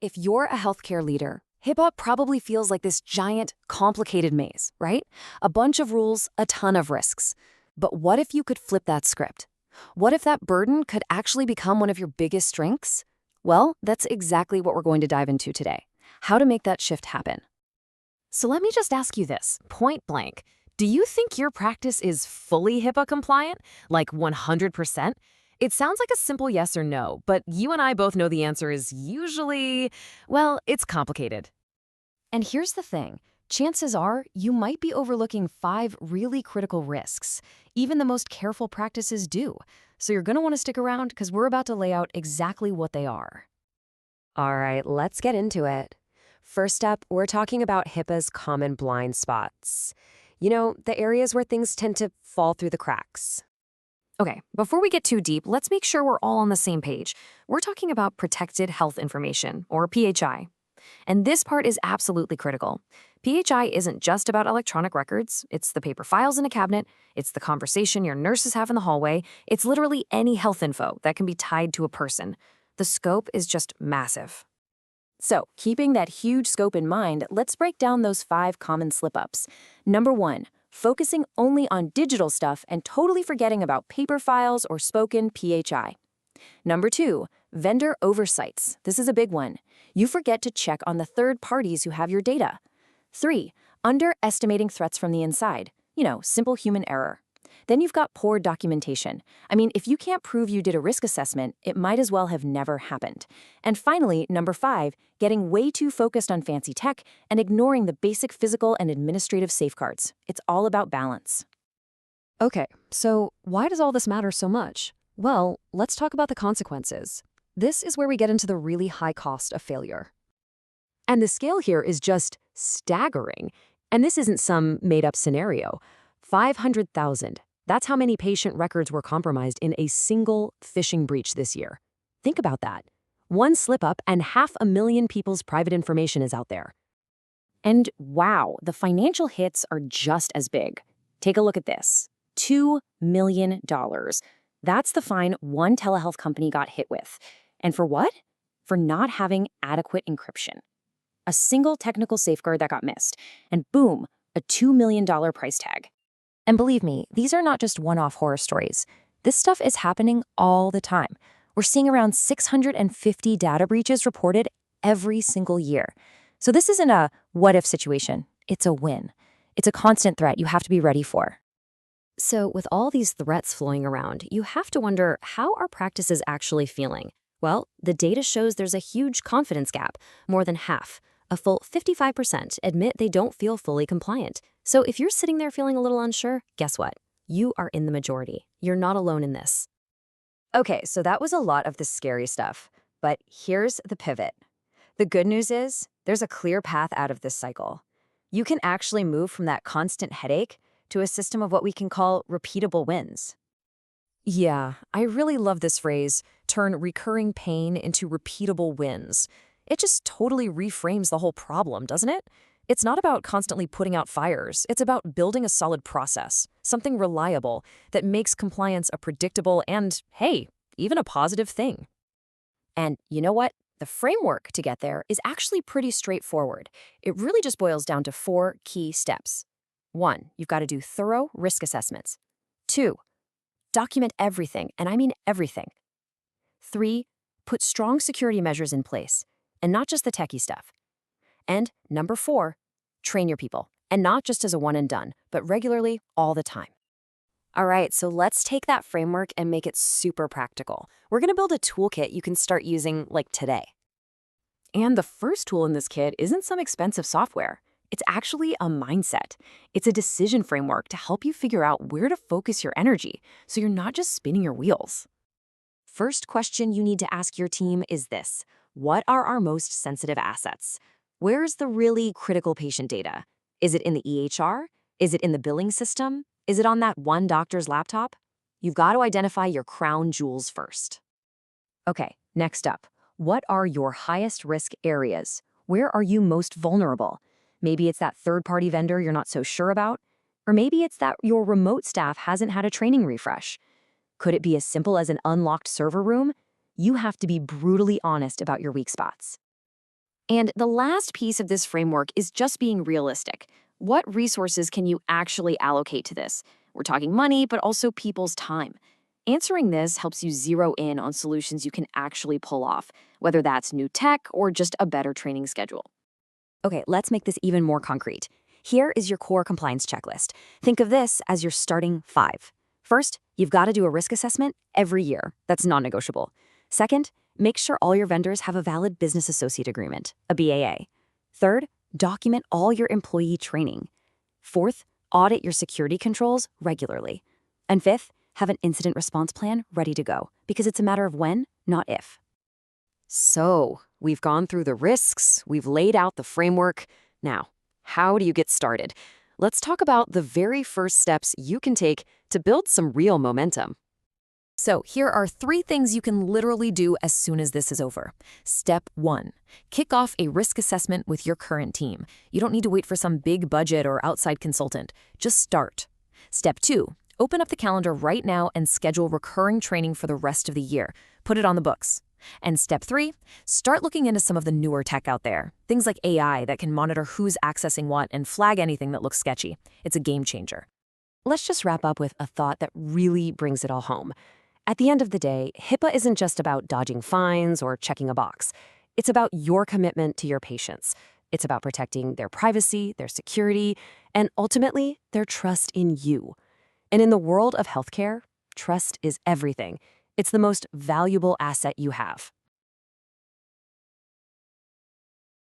If you're a healthcare leader, HIPAA probably feels like this giant, complicated maze, right? A bunch of rules, a ton of risks. But what if you could flip that script? What if that burden could actually become one of your biggest strengths? Well, that's exactly what we're going to dive into today. How to make that shift happen. So let me just ask you this, point blank. Do you think your practice is fully HIPAA compliant? Like 100%? It sounds like a simple yes or no, but you and I both know the answer is usually, well, it's complicated. And here's the thing. Chances are you might be overlooking 5 really critical risks. Even the most careful practices do. So you're going to want to stick around because we're about to lay out exactly what they are. All right, let's get into it. First up, we're talking about HIPAA's common blind spots. You know, the areas where things tend to fall through the cracks. Okay, before we get too deep, let's make sure we're all on the same page. We're talking about protected health information, or PHI. And this part is absolutely critical. PHI isn't just about electronic records. It's the paper files in a cabinet. It's the conversation your nurses have in the hallway. It's literally any health info that can be tied to a person. The scope is just massive. So, keeping that huge scope in mind, let's break down those 5 common slip-ups. Number 1, focusing only on digital stuff and totally forgetting about paper files or spoken PHI. Number 2, vendor oversights. This is a big one. You forget to check on the third parties who have your data. 3, underestimating threats from the inside. Simple human error. Then you've got poor documentation. I mean, if you can't prove you did a risk assessment, it might as well have never happened. And finally, number 5, getting way too focused on fancy tech and ignoring the basic physical and administrative safeguards. It's all about balance. Okay, so why does all this matter so much? Well, let's talk about the consequences. This is where we get into the really high cost of failure. And the scale here is just staggering. And this isn't some made-up scenario. 500,000. That's how many patient records were compromised in a single phishing breach this year. Think about that. One slip-up and 500,000 people's private information is out there. And wow, the financial hits are just as big. Take a look at this. $2 million. That's the fine one telehealth company got hit with. And for what? For not having adequate encryption. A single technical safeguard that got missed. And boom, a $2 million price tag. And believe me, these are not just one-off horror stories. This stuff is happening all the time. We're seeing around 650 data breaches reported every single year. So this isn't a what-if situation. It's a win. It's a constant threat you have to be ready for. So with all these threats flowing around, you have to wonder, how are practices actually feeling? Well, the data shows there's a huge confidence gap. More than half, a full 55%, admit they don't feel fully compliant. So if you're sitting there feeling a little unsure, guess what? You are in the majority. You're not alone in this. Okay, so that was a lot of the scary stuff. But here's the pivot. The good news is there's a clear path out of this cycle. You can actually move from that constant headache to a system of what we can call repeatable wins. Yeah, I really love this phrase, turn recurring pain into repeatable wins. It just totally reframes the whole problem, doesn't it? It's not about constantly putting out fires. It's about building a solid process, something reliable that makes compliance a predictable and, hey, even a positive thing. And you know what? The framework to get there is actually pretty straightforward. It really just boils down to 4 key steps. 1, you've got to do thorough risk assessments. 2, document everything, and I mean everything. 3, put strong security measures in place, and not just the techie stuff. And number 4, train your people, and not just as a one and done, but regularly all the time. All right, so let's take that framework and make it super practical. We're going to build a toolkit you can start using like today. And the first tool in this kit isn't some expensive software. It's actually a mindset. It's a decision framework to help you figure out where to focus your energy so you're not just spinning your wheels. First question you need to ask your team is this: what are our most sensitive assets? Where's the really critical patient data? Is it in the EHR? Is it in the billing system? Is it on that one doctor's laptop? You've got to identify your crown jewels first. Okay, next up, what are your highest risk areas? Where are you most vulnerable? Maybe it's that third-party vendor you're not so sure about. Or maybe it's that your remote staff hasn't had a training refresh. Could it be as simple as an unlocked server room? You have to be brutally honest about your weak spots. And the last piece of this framework is just being realistic. What resources can you actually allocate to this? We're talking money, but also people's time. Answering this helps you zero in on solutions you can actually pull off, whether that's new tech or just a better training schedule. Okay, let's make this even more concrete. Here is your core compliance checklist. Think of this as your starting 5. First, you've got to do a risk assessment every year. That's non-negotiable. Second, make sure all your vendors have a valid business associate agreement, a BAA. Third, document all your employee training. Fourth, audit your security controls regularly. And fifth, have an incident response plan ready to go, because it's a matter of when, not if. So, we've gone through the risks, we've laid out the framework. Now, how do you get started? Let's talk about the very first steps you can take to build some real momentum. So, here are 3 things you can literally do as soon as this is over. Step 1. Kick off a risk assessment with your current team. You don't need to wait for some big budget or outside consultant. Just start. Step 2. Open up the calendar right now and schedule recurring training for the rest of the year. Put it on the books. And step 3, start looking into some of the newer tech out there. Things like AI that can monitor who's accessing what and flag anything that looks sketchy. It's a game changer. Let's just wrap up with a thought that really brings it all home. At the end of the day, HIPAA isn't just about dodging fines or checking a box. It's about your commitment to your patients. It's about protecting their privacy, their security, and ultimately, their trust in you. And in the world of healthcare, trust is everything. It's the most valuable asset you have.